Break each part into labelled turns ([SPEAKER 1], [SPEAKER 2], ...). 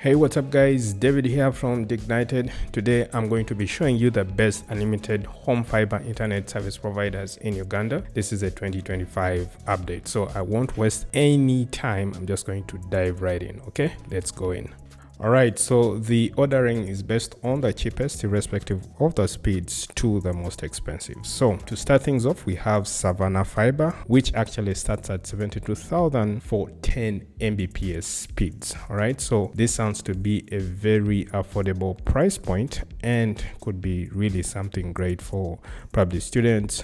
[SPEAKER 1] Hey, what's up guys, David here from Dignited. Today I'm going to be showing you the best unlimited home fiber internet service providers in Uganda. This is a 2025 update, so I won't waste any time. I'm just going to dive right in. Okay, let's go in. Alright, so the ordering is based on the cheapest irrespective of the speeds to the most expensive. So to start things off, we have Savannah Fiber, which actually starts at 72,000 for 10 Mbps speeds. Alright, so this sounds to be a very affordable price point and could be really something great for probably students,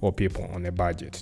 [SPEAKER 1] or people on a budget.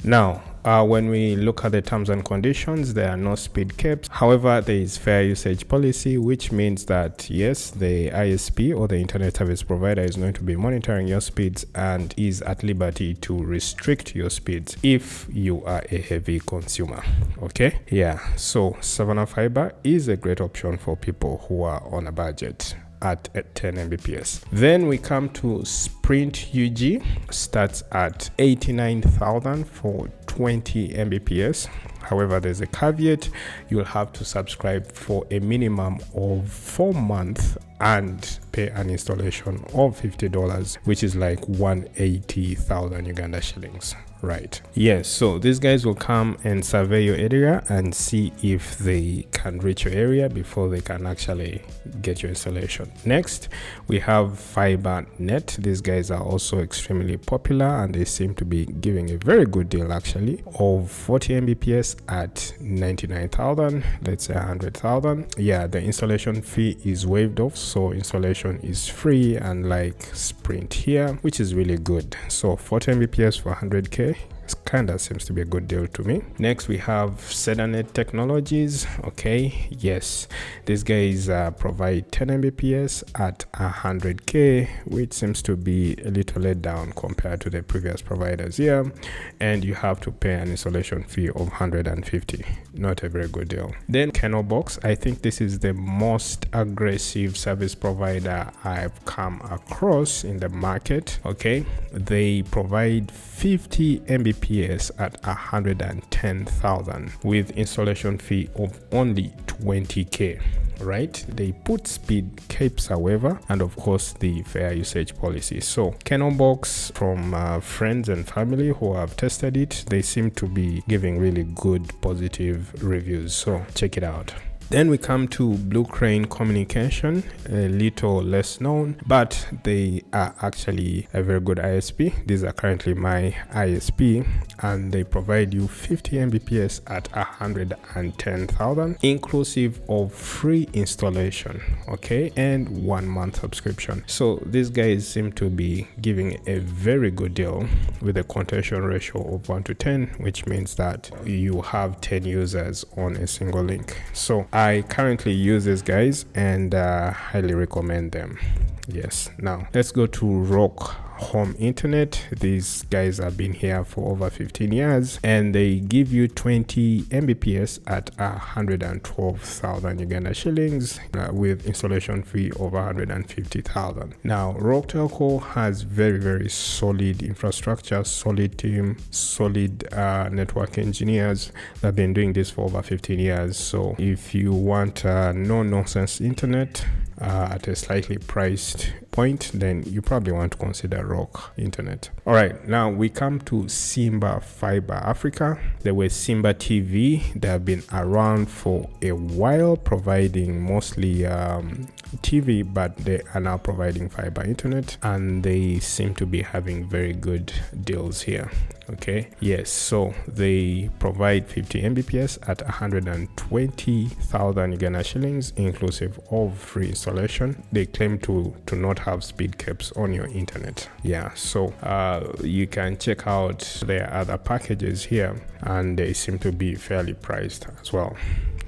[SPEAKER 1] Now, when we look at the terms and conditions, there are no speed caps. However, there is fair usage policy, which means that yes, the ISP or the internet service provider is going to be monitoring your speeds and is at liberty to restrict your speeds if you are a heavy consumer. Okay, yeah, so Savannah Fiber is a great option for people who are on a budget at 10 Mbps. Then we come to Sprint UG, starts at 89,000 for 20 Mbps. However, there's a caveat. You'll have to subscribe for a minimum of 4 months and pay an installation of $50, which is like 180,000 Uganda shillings. Right. Yes, so these guys will come and survey your area and see if they can reach your area before they can actually get your installation. Next, we have FiberNet. These guys are also extremely popular and they seem to be giving a very good deal actually of 40 Mbps at 99,000, let's say 100,000. Yeah, the installation fee is waived off, so installation is free, and like Sprint here, which is really good. So 40 Mbps for 100k kind of seems to be a good deal to me. Next, we have Sedanet Technologies. Okay, yes, these guys provide 10 Mbps at 100k, which seems to be a little let down compared to the previous providers here, and you have to pay an installation fee of 150. Not a very good deal. Then Box, I think this is the most aggressive service provider I've come across in the market. Okay, they provide 50 Mbps at 110,000 with installation fee of only 20k. Right, they put speed caps, however, and of course the fair usage policy. So Box, from friends and family who have tested it, they seem to be giving really good positive reviews, so check it out. Then we come to Blue Crane Communication, a little less known, but they are actually a very good ISP. These are currently my ISP, and they provide you 50 Mbps at 110,000, inclusive of free installation, okay, and 1 month subscription. So these guys seem to be giving a very good deal with a contention ratio of 1:10, which means that you have 10 users on a single link. So I currently use these guys and highly recommend them. Yes, now let's go to Rock Home Internet. These guys have been here for over 15 years and they give you 20 Mbps at 112,000 Uganda shillings with installation fee of 150,000. Now Rock Telco has very solid infrastructure, solid team, solid network engineers that have been doing this for over 15 years. So if you want no nonsense internet at a slightly priced point, then you probably want to consider Rock Internet. All right, now we come to Simba Fiber Africa. They were Simba TV. They have been around for a while, providing mostly TV, but they are now providing fiber internet, and they seem to be having very good deals here. Okay, yes, so they provide 50 Mbps at 120,000 Uganda shillings, inclusive of free installation. They claim to not have speed caps on your internet. Yeah, so you can check out their other packages here, and they seem to be fairly priced as well.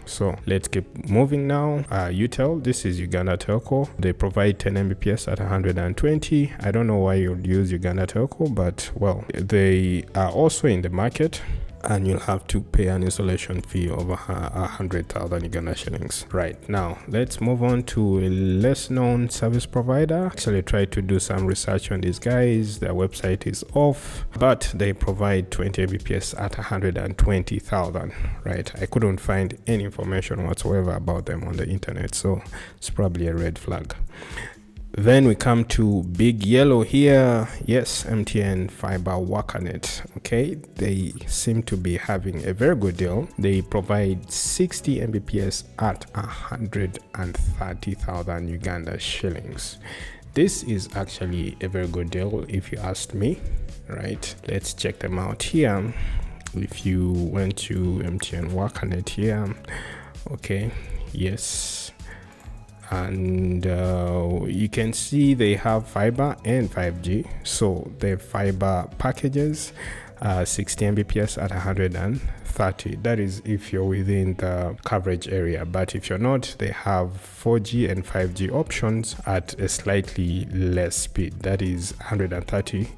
[SPEAKER 1] So let's keep moving now. UTEL, this is Uganda Telco. They provide 10 Mbps at 120. I don't know why you'd use Uganda Telco, but well, they are also in the market. and you'll have to pay an installation fee of 100,000 Uganda shillings. Right, now let's move on to a less known service provider. Actually tried to do some research on these guys. Their website is off, but they provide 20 Mbps at 120,000. Right, I couldn't find any information whatsoever about them on the internet, so it's probably a red flag. Then we come to Big Yellow here. Yes, MTN Fiber WakaNet. Okay, they seem to be having a very good deal. They provide 60 Mbps at 130,000 Uganda shillings. This is actually a very good deal if you asked me. Right, let's check them out here. If you went to MTN WakaNet here, okay, yes, and you can see they have fiber and 5G. So the fiber packages 60 Mbps at 130. That is if you're within the coverage area, but if you're not, they have 4G and 5G options at a slightly less speed. That is 130,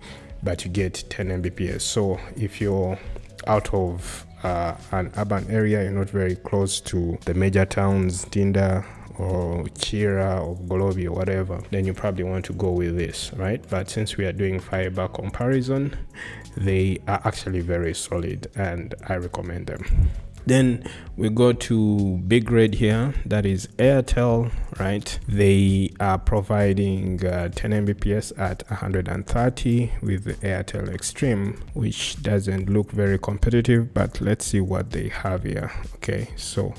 [SPEAKER 1] but you get 10 Mbps. So if you're out of an urban area, you're not very close to the major towns, Tinda or Chira or Golobi or whatever, then you probably want to go with this, right? But since we are doing fiber comparison, they are actually very solid and I recommend them. Then we go to Big Red here, that is Airtel, right? They are providing 10 Mbps at 130 with the Airtel Extreme, which doesn't look very competitive, but let's see what they have here. Okay, so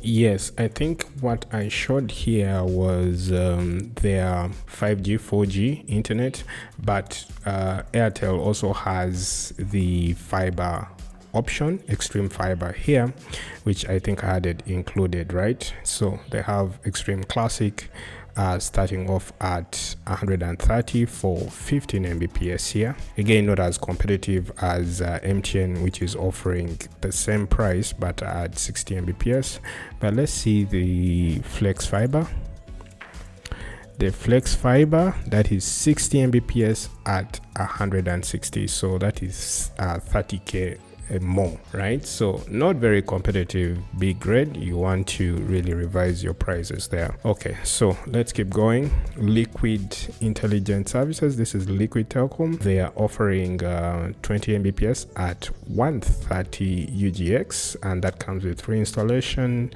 [SPEAKER 1] yes, I think what I showed here was their 5G 4G internet, but Airtel also has the fiber option, Extreme Fiber here, which I think I had it included, right? So they have Extreme Classic starting off at 130 for 15 Mbps here. Again, not as competitive as MTN, which is offering the same price but at 60 Mbps. But let's see the Flex Fiber. The Flex Fiber, that is 60 Mbps at 160, so that is 30k more, right? So not very competitive. Big Red, you want to really revise your prices there. Okay, so let's keep going. Liquid Intelligent Services, this is Liquid Telecom. They are offering 20 Mbps at 130 UGX, and that comes with free installation,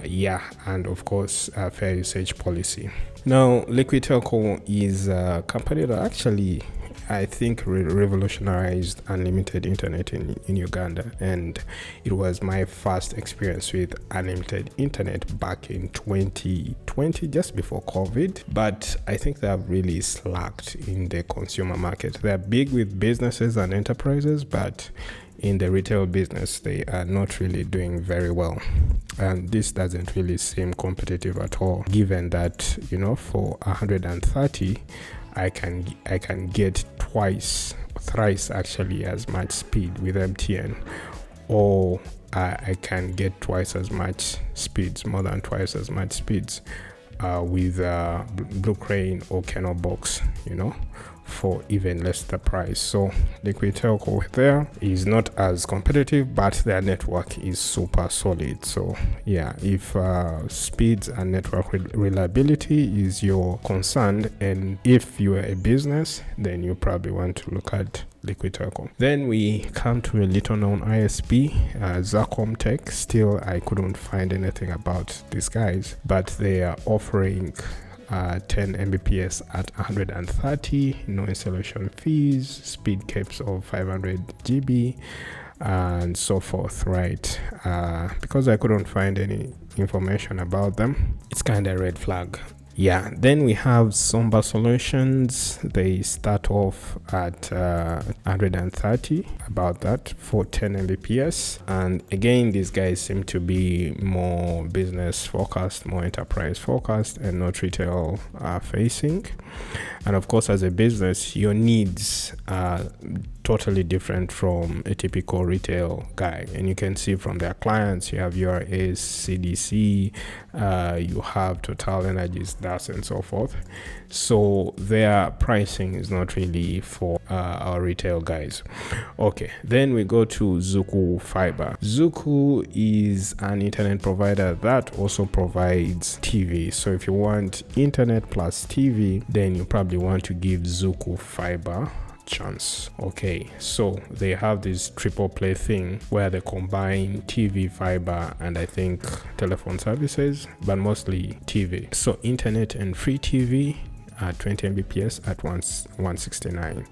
[SPEAKER 1] and of course fair usage policy. Now Liquid Telecom is a company that actually I think revolutionized unlimited internet in Uganda, and it was my first experience with unlimited internet back in 2020, just before COVID. But I think they have really slacked in the consumer market. They're big with businesses and enterprises, but in the retail business they are not really doing very well, and this doesn't really seem competitive at all, given that, you know, for 130 I can get thrice actually as much speed with MTN, or I can get twice as much speeds, more than twice as much speeds with Blue Crane or Kennel Box, you know, for even less the price. So Liquid Telco there is not as competitive, but their network is super solid. So yeah, if speeds and network reliability is your concern, and if you are a business, then you probably want to look at Liquid Telco. Then we come to a little known ISP, Zacom Tech. Still, I couldn't find anything about these guys, but they are offering 10 Mbps at 130, no installation fees, speed caps of 500 GB, and so forth, right? Because I couldn't find any information about them, it's kind of a red flag. Yeah, then we have Somba Solutions. They start off at 130, about that, for 10 Mbps. And again, these guys seem to be more business focused, more enterprise focused, and not retail facing. And of course, as a business, your needs totally different from a typical retail guy. And you can see from their clients, you have your CDC, you have Total Energies, DAS, and so forth. So their pricing is not really for our retail guys. Okay, then we go to Zuku Fiber. Zuku is an internet provider that also provides TV. So if you want internet plus TV, then you probably want to give Zuku Fiber chance. Okay, so they have this triple play thing where they combine TV, fiber, and I think telephone services, but mostly TV. So internet and free TV at 20 Mbps at 169,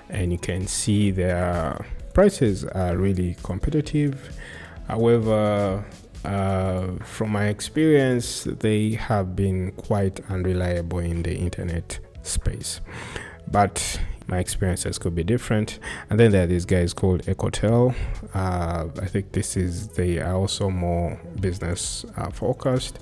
[SPEAKER 1] and you can see their prices are really competitive. However, from my experience, they have been quite unreliable in the internet space, but my experiences could be different. And then there are these guys called Ecotel. I think they are also more business focused.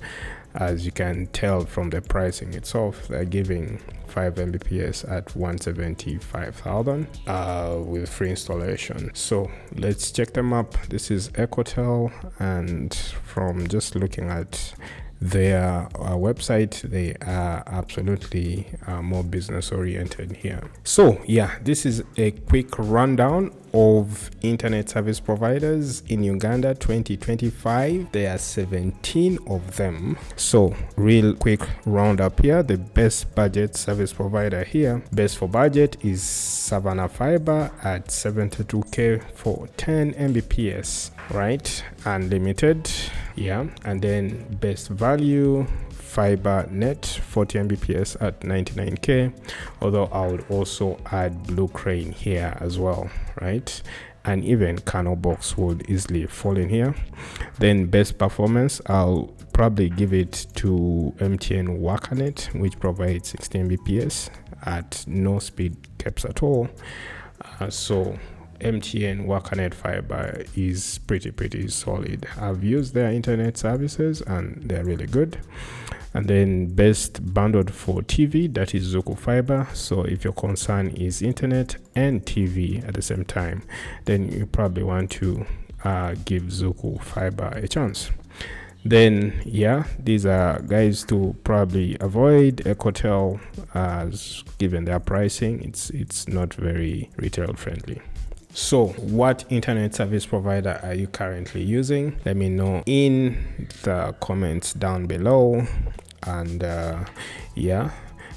[SPEAKER 1] As you can tell from the pricing itself, they're giving 5 Mbps at 175,000 with free installation. So let's check them up. This is Ecotel, and from just looking at their website, they are absolutely more business oriented here. So yeah, this is a quick rundown of internet service providers in Uganda 2025. There are 17 of them. So real quick roundup here. The best budget service provider here, best for budget, is Savannah Fiber at 72k for 10 Mbps, right? Unlimited. Yeah, and then best value, Fiber Net 40 Mbps at 99k, although I would also add Blue Crane here as well, right? And even Kano Box would easily fall in here. Then best performance, I'll probably give it to MTN Wakanet, which provides 60 Mbps at no speed caps at all. So MTN Wakanet Fiber is pretty solid. I've used their internet services and they're really good. And then best bundled for TV, that is Zuku Fiber. So if your concern is internet and TV at the same time, then you probably want to give Zuku Fiber a chance. Then yeah, these are guys to probably avoid. Ecotel, as given their pricing, it's not very retail friendly. So what internet service provider are you currently using? Let me know in the comments down below, and yeah,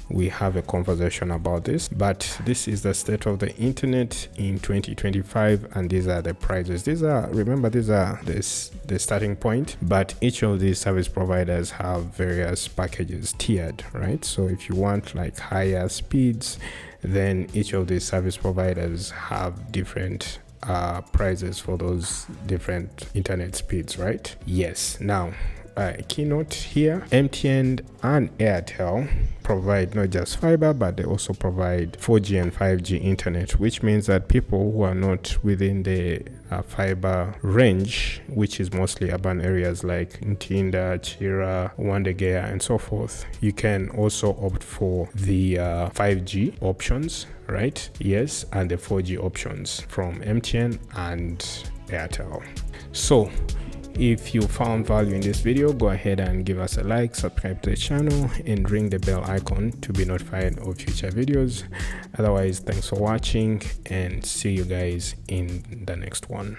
[SPEAKER 1] we have a conversation about this. But this is the state of the internet in 2025, and these are the prices. These are the starting point, but each of these service providers have various packages tiered, right? So if you want like higher speeds, then each of these service providers have different prices for those different internet speeds, right? Yes. Now, keynote here, MTN and Airtel provide not just fiber, but they also provide 4G and 5G internet, which means that people who are not within the fiber range, which is mostly urban areas like Ntinda, Chira, Wandegea, and so forth, you can also opt for the 5G options, right? Yes, and the 4G options from MTN and Airtel. So if you found value in this video, go ahead and give us a like, subscribe to the channel, and ring the bell icon to be notified of future videos. Otherwise, thanks for watching, and see you guys in the next one.